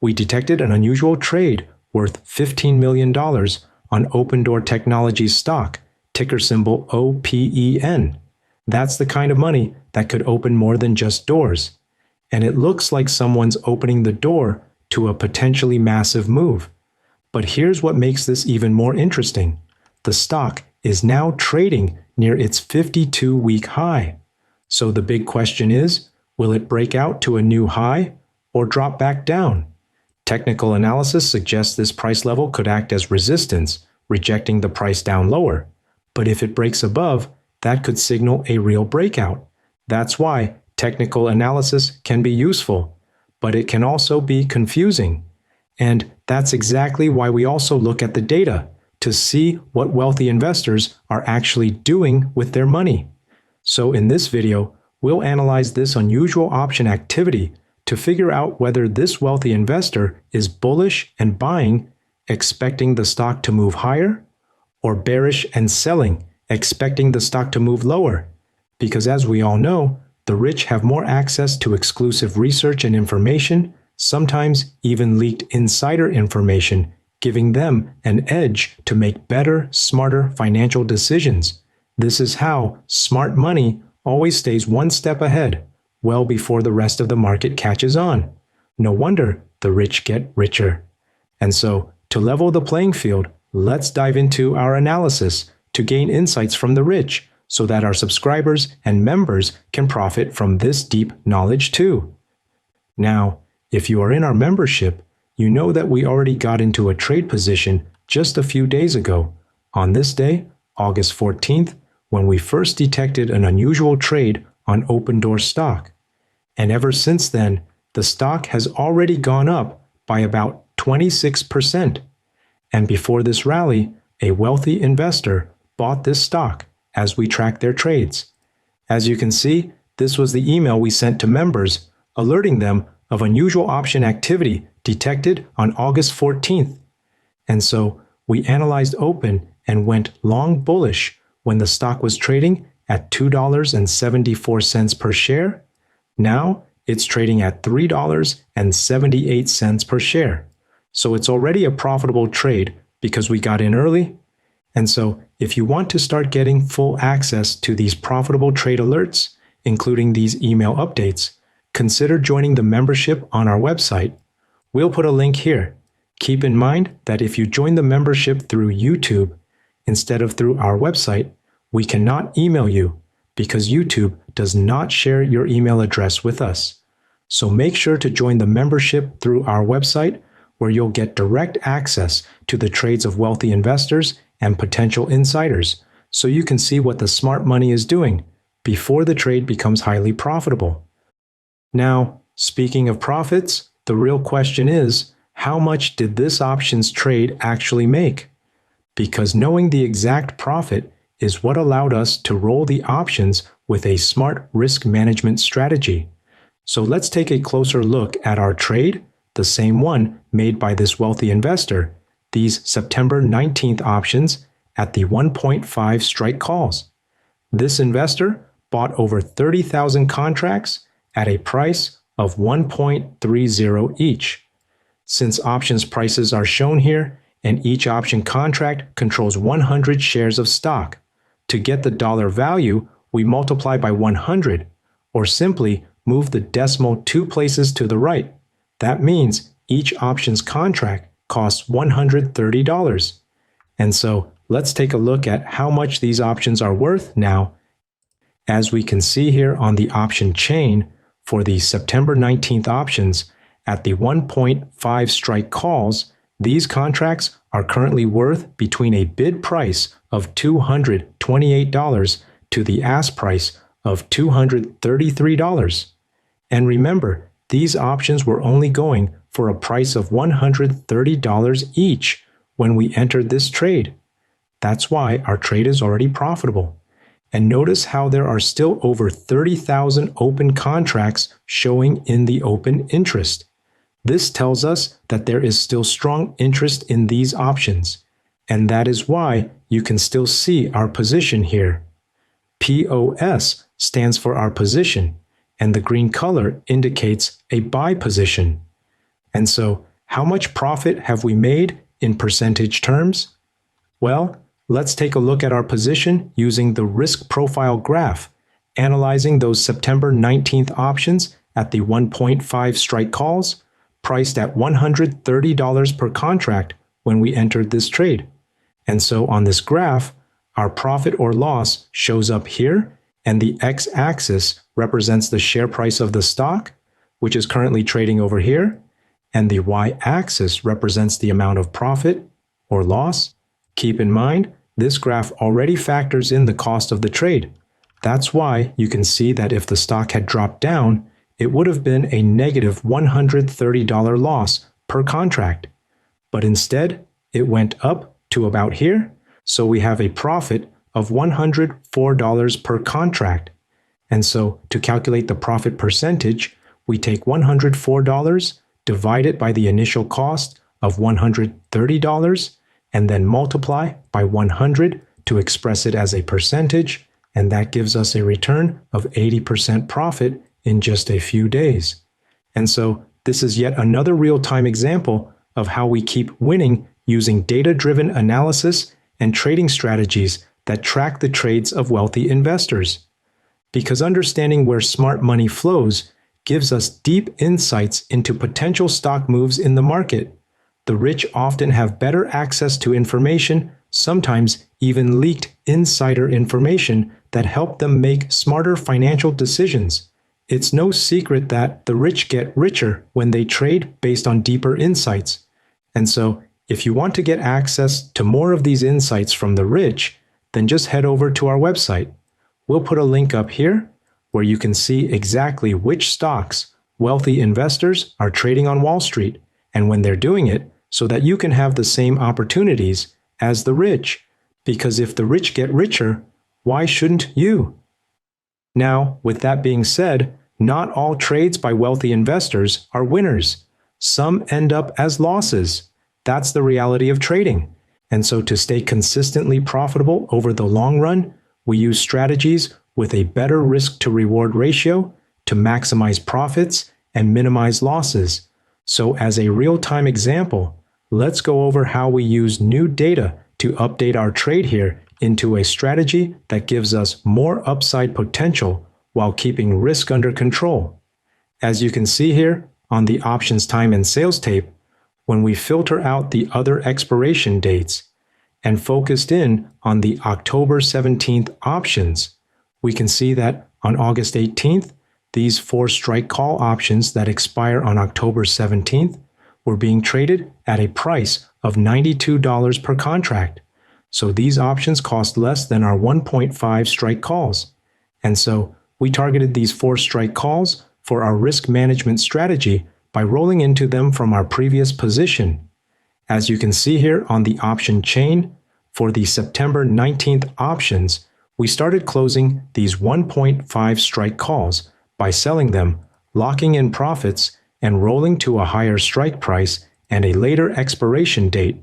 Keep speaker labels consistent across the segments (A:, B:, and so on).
A: we detected an unusual trade worth $15 million on Opendoor Technologies stock, ticker symbol OPEN. That's the kind of money that could open more than just doors. And it looks like someone's opening the door to a potentially massive move. But here's what makes this even more interesting. The stock is now trading near its 52-week high. So the big question is, will it break out to a new high or drop back down? Technical analysis suggests this price level could act as resistance, rejecting the price down lower. But if it breaks above, that could signal a real breakout. That's why technical analysis can be useful, but it can also be confusing. And that's exactly why we also look at the data to see what wealthy investors are actually doing with their money. So in this video, we'll analyze this unusual option activity to figure out whether this wealthy investor is bullish and buying, expecting the stock to move higher, or bearish and selling, expecting the stock to move lower. Because as we all know, the rich have more access to exclusive research and information, sometimes even leaked insider information, giving them an edge to make better, smarter financial decisions. This is how smart money always stays one step ahead, well before the rest of the market catches on. No wonder the rich get richer. And so, to level the playing field, let's dive into our analysis to gain insights from the rich so that our subscribers and members can profit from this deep knowledge too. Now, if you are in our membership, you know that we already got into a trade position just a few days ago, on this day, August 14th, when we first detected an unusual trade on Opendoor stock. And ever since then, the stock has already gone up by about 26%. And before this rally, a wealthy investor bought this stock as we tracked their trades. As you can see, this was the email we sent to members, alerting them of unusual option activity detected on August 14th. And so we analyzed Open and went long bullish when the stock was trading at $2.74 per share. Now it's trading at $3.78 per share. So it's already a profitable trade because we got in early. And so if you want to start getting full access to these profitable trade alerts, including these email updates, consider joining the membership on our website. We'll put a link here. Keep in mind that if you join the membership through YouTube instead of through our website, we cannot email you because YouTube does not share your email address with us. So make sure to join the membership through our website, where you'll get direct access to the trades of wealthy investors and potential insiders, so you can see what the smart money is doing before the trade becomes highly profitable. Now, speaking of profits, the real question is, how much did this options trade actually make? Because knowing the exact profit is what allowed us to roll the options with a smart risk management strategy. So let's take a closer look at our trade, the same one made by this wealthy investor, these September 19th options at the 1.5 strike calls. This investor bought over 30,000 contracts at a price of 1.30 each. Since options prices are shown here, and each option contract controls 100 shares of stock, to get the dollar value, we multiply by 100, or simply move the decimal 2 places to the right. That means each options contract costs $130. And so let's take a look at how much these options are worth now. As we can see here on the option chain, for the September 19th options at the 1.5 strike calls, these contracts are currently worth between a bid price of $228 to the ask price of $233. And remember, these options were only going for a price of $130 each when we entered this trade. That's why our trade is already profitable. And notice how there are still over 30,000 open contracts showing in the open interest. This tells us that there is still strong interest in these options, and that is why you can still see our position here. POS stands for our position, and the green color indicates a buy position. And so, how much profit have we made in percentage terms? Well, let's take a look at our position using the risk profile graph, analyzing those September 19th options at the 1.5 strike calls, priced at $130 per contract when we entered this trade. And so on this graph, our profit or loss shows up here, and the x-axis represents the share price of the stock, which is currently trading over here, and the y-axis represents the amount of profit or loss. Keep in mind, this graph already factors in the cost of the trade. That's why you can see that if the stock had dropped down, it would have been a negative $130 loss per contract. But instead, it went up to about here, so we have a profit of $104 per contract. And so to calculate the profit percentage, we take $104, divide it by the initial cost of $130, and then multiply by 100 to express it as a percentage, and that gives us a return of 80% profit in just a few days. And so this is yet another real-time example of how we keep winning using data-driven analysis and trading strategies that track the trades of wealthy investors. Because understanding where smart money flows gives us deep insights into potential stock moves in the market. The rich often have better access to information, sometimes even leaked insider information that help them make smarter financial decisions. It's no secret that the rich get richer when they trade based on deeper insights. And so, if you want to get access to more of these insights from the rich, then just head over to our website. We'll put a link up here where you can see exactly which stocks wealthy investors are trading on Wall Street and when they're doing it, so that you can have the same opportunities as the rich. Because if the rich get richer, why shouldn't you? Now, with that being said, not all trades by wealthy investors are winners. Some end up as losses. That's the reality of trading. And so to stay consistently profitable over the long run, we use strategies with a better risk-to-reward ratio to maximize profits and minimize losses. So as a real-time example, let's go over how we use new data to update our trade here into a strategy that gives us more upside potential while keeping risk under control. As you can see here on the options time and sales tape, when we filter out the other expiration dates and focused in on the October 17th options, we can see that on August 18th, these 4 strike call options that expire on October 17th were being traded at a price of $92 per contract. So these options cost less than our 1.5 strike calls. And so we targeted these 4 strike calls for our risk management strategy by rolling into them from our previous position. As you can see here on the option chain, for the September 19th options, we started closing these 1.5 strike calls by selling them, locking in profits, and rolling to a higher strike price and a later expiration date.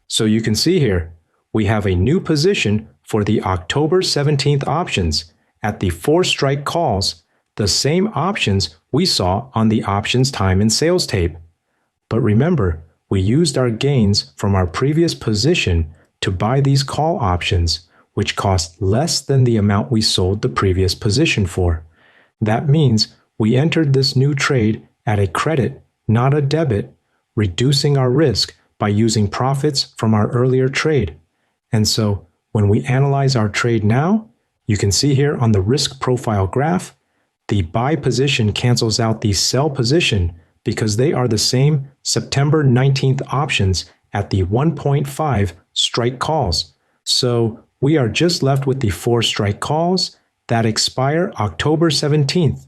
A: So you can see here, we have a new position for the October 17th options at the 4 strike calls, the same options we saw on the options time and sales tape. But remember, we used our gains from our previous position to buy these call options, which cost less than the amount we sold the previous position for. That means we entered this new trade at a credit, not a debit, reducing our risk by using profits from our earlier trade. And so, when we analyze our trade now, you can see here on the risk profile graph, the buy position cancels out the sell position because they are the same September 19th options at the 1.5 strike calls. So we are just left with the 4 strike calls that expire October 17th.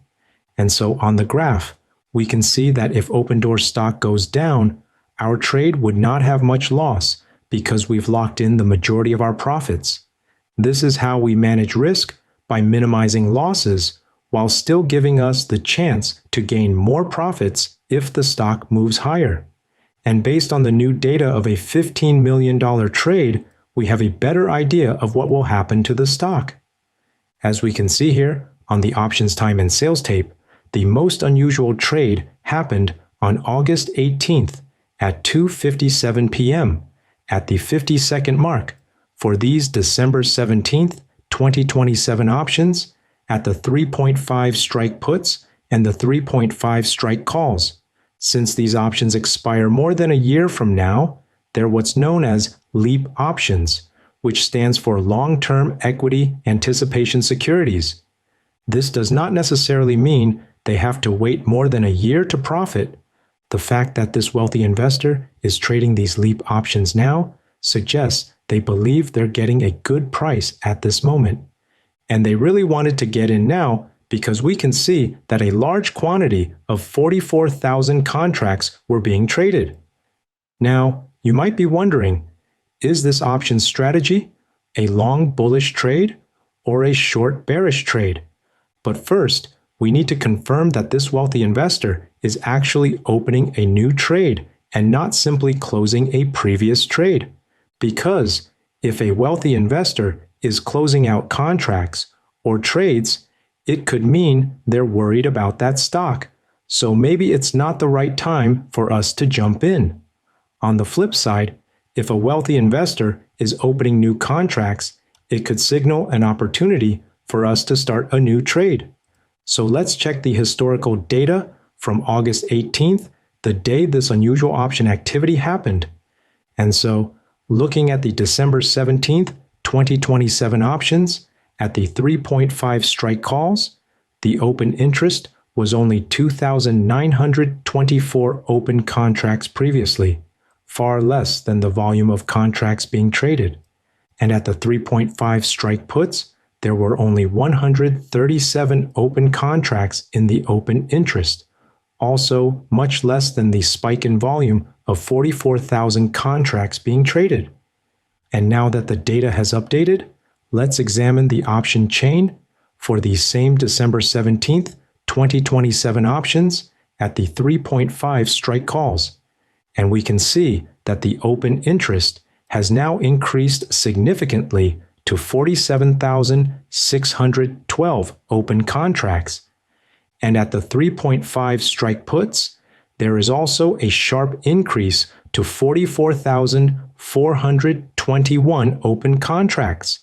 A: And so on the graph, we can see that if Opendoor stock goes down, our trade would not have much loss because we've locked in the majority of our profits. This is how we manage risk by minimizing losses while still giving us the chance to gain more profits if the stock moves higher. And based on the new data of a $15 million trade, we have a better idea of what will happen to the stock. As we can see here on the options time and sales tape, the most unusual trade happened on August 18th at 2:57 p.m. at the 50-second mark for these December 17th, 2027 options at the 3.5 strike puts and the 3.5 strike calls. Since these options expire more than a year from now, they're what's known as LEAP options, which stands for Long-Term Equity Anticipation Securities. This does not necessarily mean they have to wait more than a year to profit. The fact that this wealthy investor is trading these LEAP options now suggests they believe they're getting a good price at this moment. And they really wanted to get in now because we can see that a large quantity of 44,000 contracts were being traded. Now, you might be wondering, is this option strategy a long bullish trade or a short bearish trade? But first, we need to confirm that this wealthy investor is actually opening a new trade and not simply closing a previous trade. Because if a wealthy investor is closing out contracts or trades, it could mean they're worried about that stock. So maybe it's not the right time for us to jump in. On the flip side, if a wealthy investor is opening new contracts, it could signal an opportunity for us to start a new trade. So let's check the historical data from August 18th, the day this unusual option activity happened. And so, looking at the December 17th, 2027 options, at the 3.5 strike calls, the open interest was only 2,924 open contracts previously, far less than the volume of contracts being traded. And at the 3.5 strike puts, there were only 137 open contracts in the open interest, also much less than the spike in volume of 44,000 contracts being traded. And now that the data has updated, let's examine the option chain for the same December 17th, 2027 options at the 3.5 strike calls. And we can see that the open interest has now increased significantly to 47,612 open contracts. And at the 3.5 strike puts, there is also a sharp increase to 44,421 open contracts,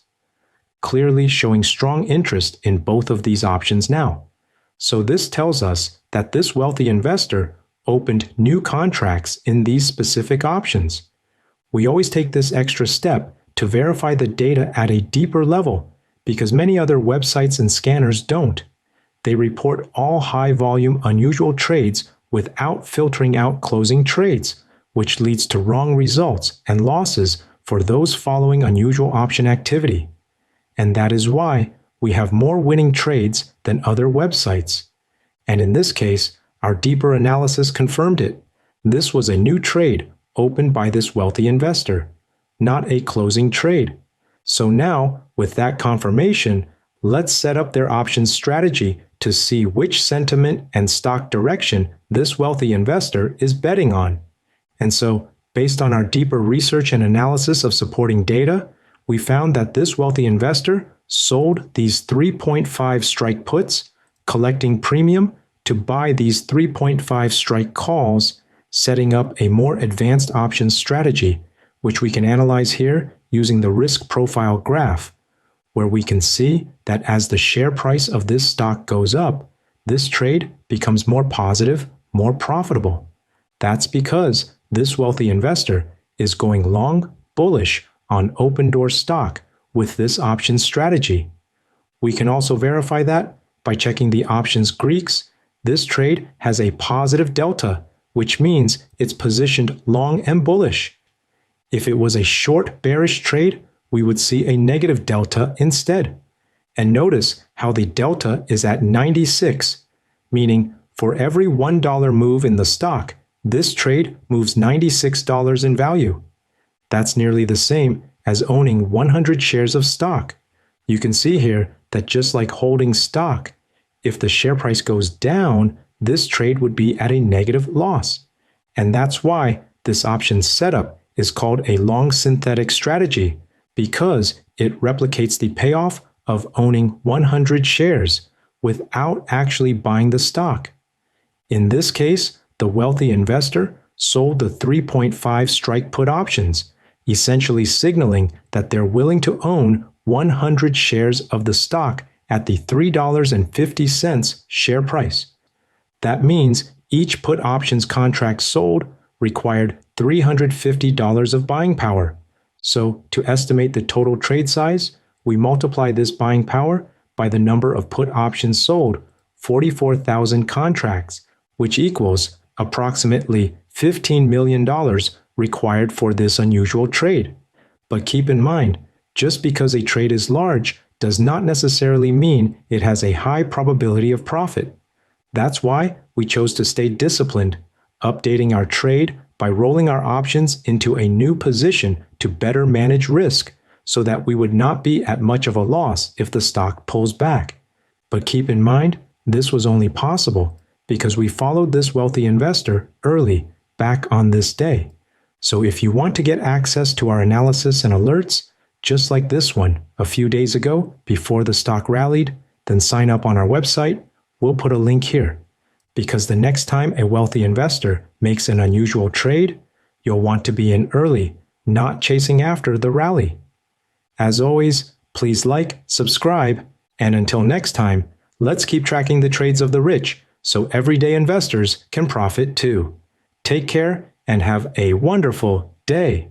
A: clearly showing strong interest in both of these options now. So this tells us that this wealthy investor opened new contracts in these specific options. We always take this extra step to verify the data at a deeper level because many other websites and scanners don't. They report all high-volume, unusual trades without filtering out closing trades, which leads to wrong results and losses for those following unusual option activity. And that is why we have more winning trades than other websites. And in this case, our deeper analysis confirmed it. This was a new trade opened by this wealthy investor, not a closing trade. So now, with that confirmation, let's set up their options strategy to see which sentiment and stock direction this wealthy investor is betting on. And so, based on our deeper research and analysis of supporting data, we found that this wealthy investor sold these 3.5 strike puts, collecting premium to buy these 3.5 strike calls, setting up a more advanced options strategy, which we can analyze here using the risk profile graph, where we can see that as the share price of this stock goes up, this trade becomes more positive, more profitable. That's because this wealthy investor is going long bullish on Opendoor stock with this option strategy. We can also verify that by checking the options Greeks. This trade has a positive delta, which means it's positioned long and bullish. If it was a short bearish trade, we would see a negative delta instead. And notice how the delta is at 96, meaning for every $1 move in the stock, this trade moves $96 in value. That's nearly the same as owning 100 shares of stock. You can see here that just like holding stock, if the share price goes down, this trade would be at a negative loss. And that's why this option setup is called a long synthetic strategy, because it replicates the payoff of owning 100 shares without actually buying the stock. In this case, the wealthy investor sold the 3.5 strike put options, essentially signaling that they're willing to own 100 shares of the stock at the $3.50 share price. That means each put options contract sold required $350 of buying power. So, to estimate the total trade size, we multiply this buying power by the number of put options sold, 44,000 contracts, which equals approximately $15 million required for this unusual trade. But keep in mind, just because a trade is large does not necessarily mean it has a high probability of profit. That's why we chose to stay disciplined, updating our trade by rolling our options into a new position to better manage risk so that we would not be at much of a loss if the stock pulls back. But keep in mind, this was only possible because we followed this wealthy investor early, back on this day. So if you want to get access to our analysis and alerts, just like this one a few days ago before the stock rallied, then sign up on our website. We'll put a link here. Because the next time a wealthy investor makes an unusual trade, you'll want to be in early, not chasing after the rally. As always, please like, subscribe, and until next time, let's keep tracking the trades of the rich so everyday investors can profit too. Take care and have a wonderful day.